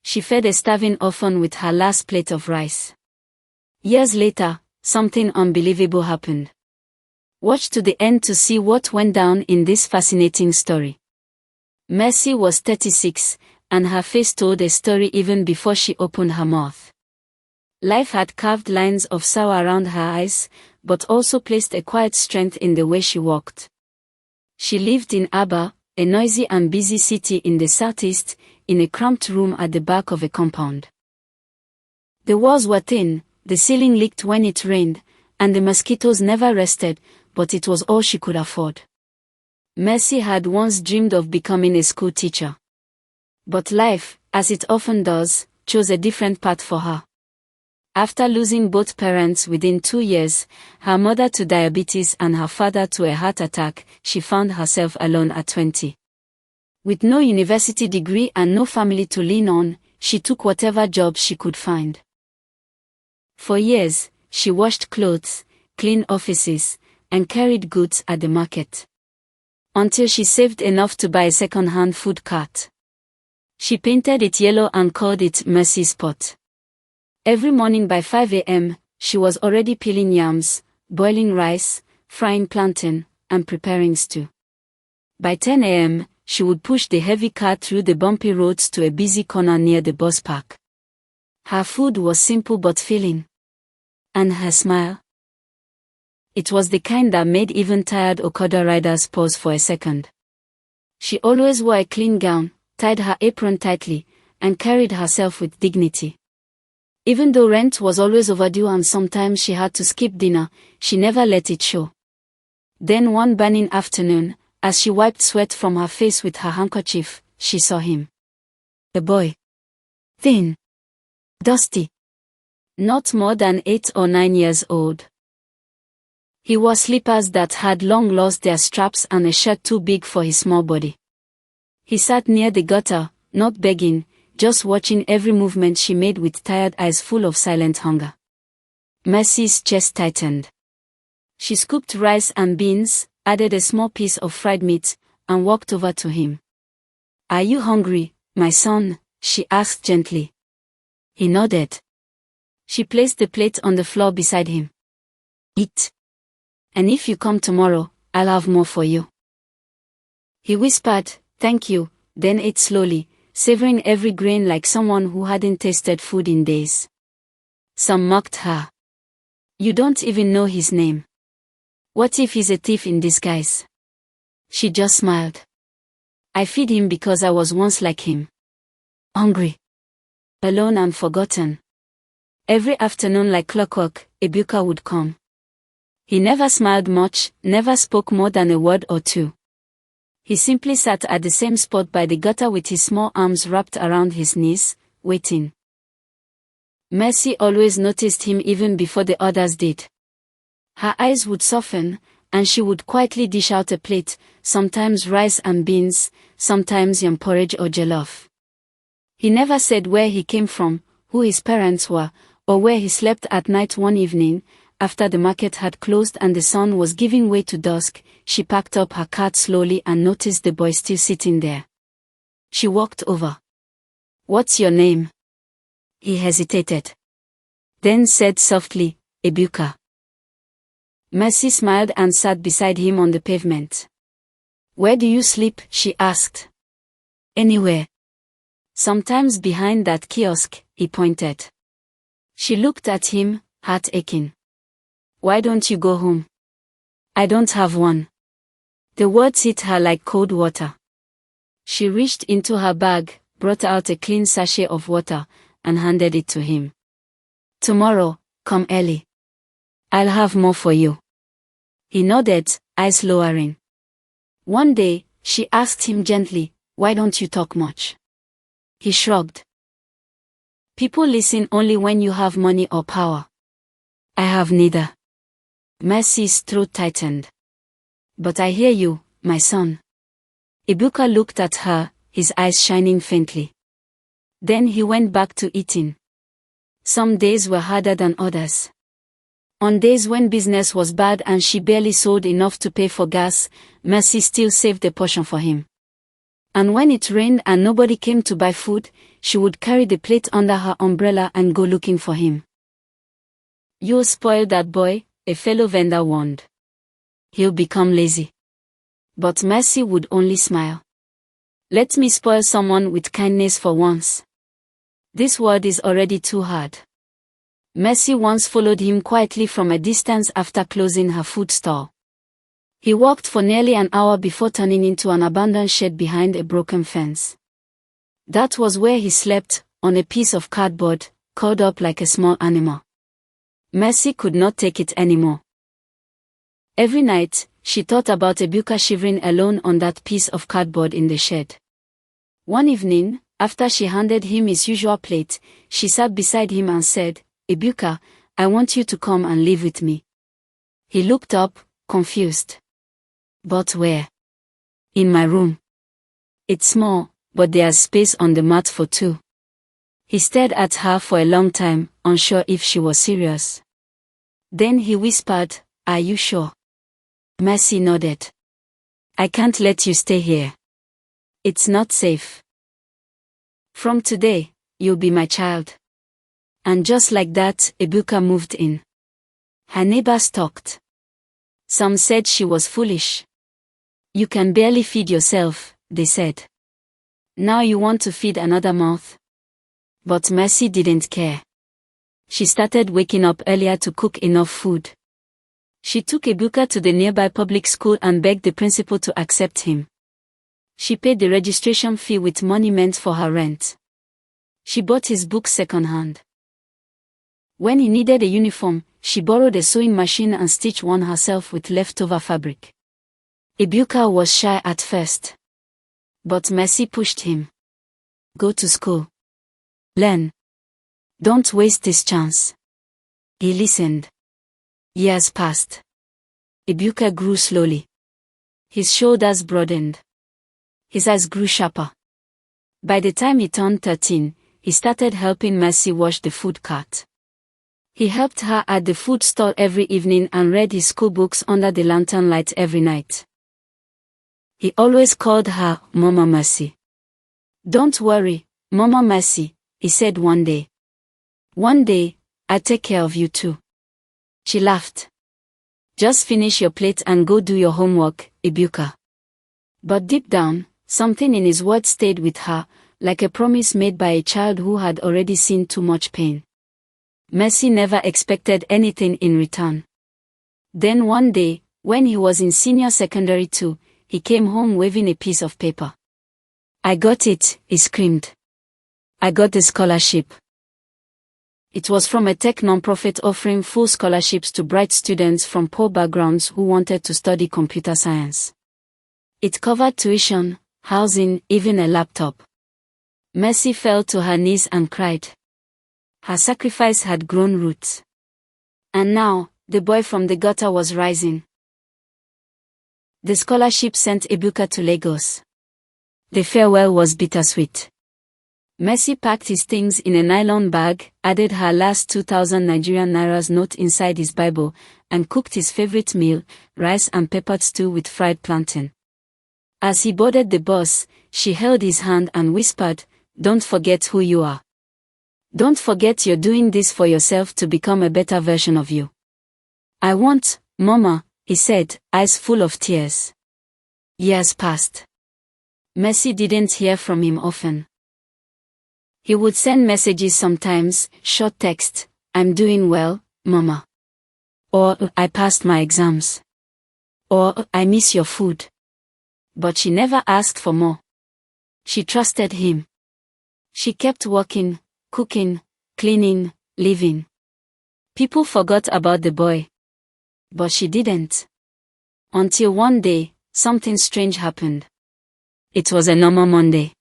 She fed a starving orphan with her last plate of rice. Years later, something unbelievable happened. Watch to the end to see what went down in this fascinating story. Messi was 36, and her face told a story even before she opened her mouth. Life had carved lines of sorrow around her eyes, but also placed a quiet strength in the way she walked. She lived in Aba, a noisy and busy city in the southeast, in a cramped room at the back of a compound. The walls were thin, the ceiling leaked when it rained, and the mosquitoes never rested, but it was all she could afford. Messi had once dreamed of becoming a school teacher. But life, as it often does, chose a different path for her. After losing both parents within 2 years, her mother to diabetes and her father to a heart attack, she found herself alone at 20. With no university degree and no family to lean on, she took whatever job she could find. For years, she washed clothes, cleaned offices, and carried goods at the market. Until she saved enough to buy a second-hand food cart. She painted it yellow and called it Messi's Pot. Every morning by 5 a.m., she was already peeling yams, boiling rice, frying plantain, and preparing stew. By 10 a.m., she would push the heavy cart through the bumpy roads to a busy corner near the bus park. Her food was simple but filling. And her smile? It was the kind that made even tired Okada riders pause for a second. She always wore a clean gown, tied her apron tightly, and carried herself with dignity. Even though rent was always overdue and sometimes she had to skip dinner, she never let it show. Then one burning afternoon, as she wiped sweat from her face with her handkerchief, she saw him. A boy. Thin. Dusty. Not more than 8 or 9 years old. He wore slippers that had long lost their straps and a shirt too big for his small body. He sat near the gutter, not begging, just watching every movement she made with tired eyes full of silent hunger. Messi's chest tightened. She scooped rice and beans, added a small piece of fried meat, and walked over to him. "Are you hungry, my son?" she asked gently. He nodded. She placed the plate on the floor beside him. "Eat. And if you come tomorrow, I'll have more for you." He whispered, "Thank you," then ate slowly, savoring every grain like someone who hadn't tasted food in days. Some mocked her. "You don't even know his name. What if he's a thief in disguise?" She just smiled. "I feed him because I was once like him. Hungry. Alone and forgotten." Every afternoon like clockwork, Ebuka would come. He never smiled much, never spoke more than a word or two. He simply sat at the same spot by the gutter with his small arms wrapped around his knees, waiting. Messi always noticed him even before the others did. Her eyes would soften, and she would quietly dish out a plate, sometimes rice and beans, sometimes yam porridge or jollof. He never said where he came from, who his parents were, or where he slept at night. One evening, after the market had closed and the sun was giving way to dusk, she packed up her cart slowly and noticed the boy still sitting there. She walked over. "What's your name?" He hesitated. Then said softly, "Ebuka." Messi smiled and sat beside him on the pavement. "Where do you sleep?" she asked. "Anywhere. Sometimes behind that kiosk," he pointed. She looked at him, heart aching. "Why don't you go home?" "I don't have one." The words hit her like cold water. She reached into her bag, brought out a clean sachet of water, and handed it to him. "Tomorrow, come early. I'll have more for you." He nodded, eyes lowering. One day, she asked him gently, "Why don't you talk much?" He shrugged. "People listen only when you have money or power. I have neither." Messi's throat tightened. "But I hear you, my son." Ebuka looked at her, his eyes shining faintly. Then he went back to eating. Some days were harder than others. On days when business was bad and she barely sold enough to pay for gas, Messi still saved a portion for him. And when it rained and nobody came to buy food, she would carry the plate under her umbrella and go looking for him. "You'll spoil that boy," a fellow vendor warned. "He'll become lazy." But Messi would only smile. "Let me spoil someone with kindness for once. This world is already too hard." Messi once followed him quietly from a distance after closing her food stall. He walked for nearly an hour before turning into an abandoned shed behind a broken fence. That was where he slept, on a piece of cardboard, curled up like a small animal. Messi could not take it anymore. Every night, she thought about Ebuka shivering alone on that piece of cardboard in the shed. One evening, after she handed him his usual plate, she sat beside him and said, "Ebuka, I want you to come and live with me." He looked up, confused. "But where?" "In my room. It's small, but there's space on the mat for two." He stared at her for a long time, unsure if she was serious. Then he whispered, "Are you sure?" Messi nodded. "I can't let you stay here. It's not safe. From today, you'll be my child." And just like that, Ebuka moved in. Her neighbors talked. Some said she was foolish. "You can barely feed yourself," they said. "Now you want to feed another mouth?" But Messi didn't care. She started waking up earlier to cook enough food. She took Ebuka to the nearby public school and begged the principal to accept him. She paid the registration fee with money meant for her rent. She bought his books secondhand. When he needed a uniform, she borrowed a sewing machine and stitched one herself with leftover fabric. Ebuka was shy at first. But Messi pushed him. "Go to school. Learn. Don't waste this chance." He listened. Years passed. Ebuka grew slowly. His shoulders broadened. His eyes grew sharper. By the time he turned 13, he started helping Messi wash the food cart. He helped her at the food stall every evening and read his school books under the lantern light every night. He always called her Mama Messi. "Don't worry, Mama Messi," he said one day. "One day, I'll take care of you too." She laughed. "Just finish your plate and go do your homework, Ebuka." But deep down, something in his words stayed with her, like a promise made by a child who had already seen too much pain. Messi never expected anything in return. Then one day, when he was in senior secondary 2, he came home waving a piece of paper. "I got it," he screamed. "I got the scholarship." It was from a tech non-profit offering full scholarships to bright students from poor backgrounds who wanted to study computer science. It covered tuition, housing, even a laptop. Messi fell to her knees and cried. Her sacrifice had grown roots. And now, the boy from the gutter was rising. The scholarship sent Ebuka to Lagos. The farewell was bittersweet. Messi packed his things in a nylon bag, added her last 2,000 Nigerian nairas note inside his Bible, and cooked his favorite meal, rice and peppered stew with fried plantain. As he boarded the bus, she held his hand and whispered, "Don't forget who you are. Don't forget you're doing this for yourself to become a better version of you." "I want, Mama," he said, eyes full of tears. Years passed. Messi didn't hear from him often. He would send messages sometimes, short text, "I'm doing well, Mama." Or, "I passed my exams." Or, "I miss your food." But she never asked for more. She trusted him. She kept working, cooking, cleaning, living. People forgot about the boy. But she didn't. Until one day, something strange happened. It was a normal Monday.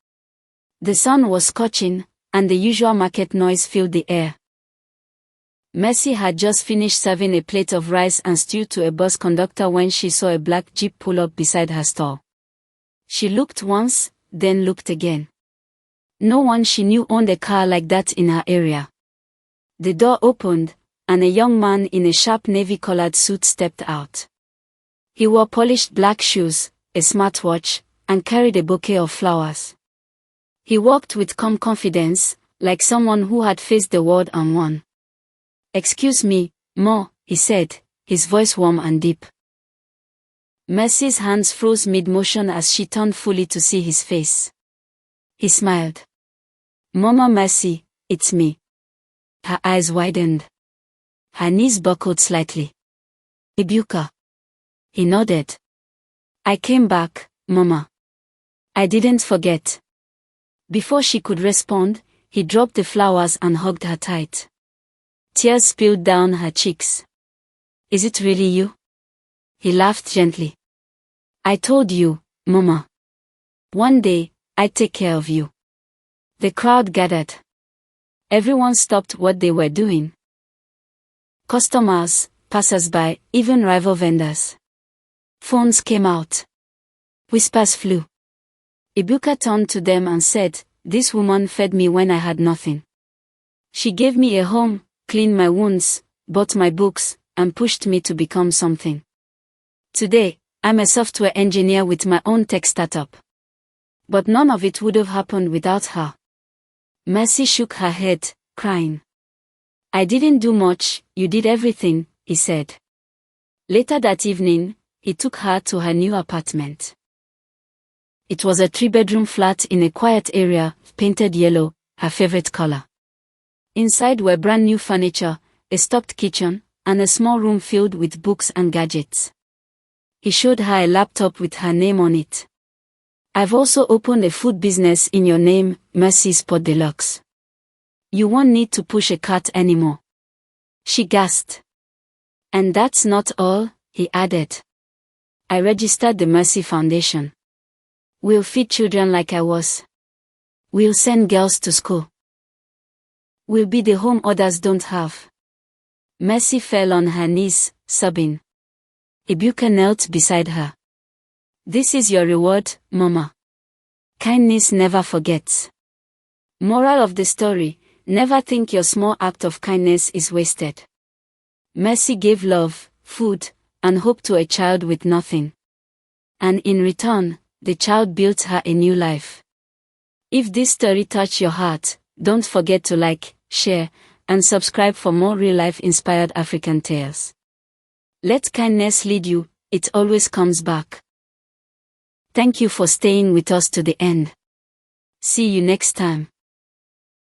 The sun was scorching, and the usual market noise filled the air. Messi had just finished serving a plate of rice and stew to a bus conductor when she saw a black Jeep pull up beside her stall. She looked once, then looked again. No one she knew owned a car like that in her area. The door opened, and a young man in a sharp navy-collared suit stepped out. He wore polished black shoes, a smartwatch, and carried a bouquet of flowers. He walked with calm confidence, like someone who had faced the world and won. "Excuse me, Ma," he said, his voice warm and deep. Mercy's hands froze mid-motion as she turned fully to see his face. He smiled. "Mama Mercy, it's me." Her eyes widened. Her knees buckled slightly. "Ibuka." He nodded. "I came back, Mama. I didn't forget." Before she could respond, he dropped the flowers and hugged her tight. Tears spilled down her cheeks. "Is it really you?" He laughed gently. "I told you, Mama. One day, I'd take care of you." The crowd gathered. Everyone stopped what they were doing. Customers, passers-by, even rival vendors. Phones came out. Whispers flew. Ibuka turned to them and said, "This woman fed me when I had nothing. She gave me a home, cleaned my wounds, bought my books, and pushed me to become something. Today, I'm a software engineer with my own tech startup. But none of it would have happened without her." Mercy shook her head, crying. "I didn't do much, you did everything," he said. Later that evening, he took her to her new apartment. It was a 3-bedroom flat in a quiet area, painted yellow, her favorite color. Inside were brand new furniture, a stocked kitchen, and a small room filled with books and gadgets. He showed her a laptop with her name on it. "I've also opened a food business in your name, Mercy's Pot Deluxe. You won't need to push a cart anymore." She gasped. "And that's not all," he added. "I registered the Mercy Foundation. We'll feed children like I was. We'll send girls to school. We'll be the home others don't have." Mercy fell on her knees, sobbing. Ibuka knelt beside her. "This is your reward, Mama. Kindness never forgets." Moral of the story: never think your small act of kindness is wasted. Mercy gave love, food, and hope to a child with nothing. And in return, the child built her a new life. If this story touched your heart, don't forget to like, share, and subscribe for more real-life inspired African tales. Let kindness lead you, it always comes back. Thank you for staying with us to the end. See you next time.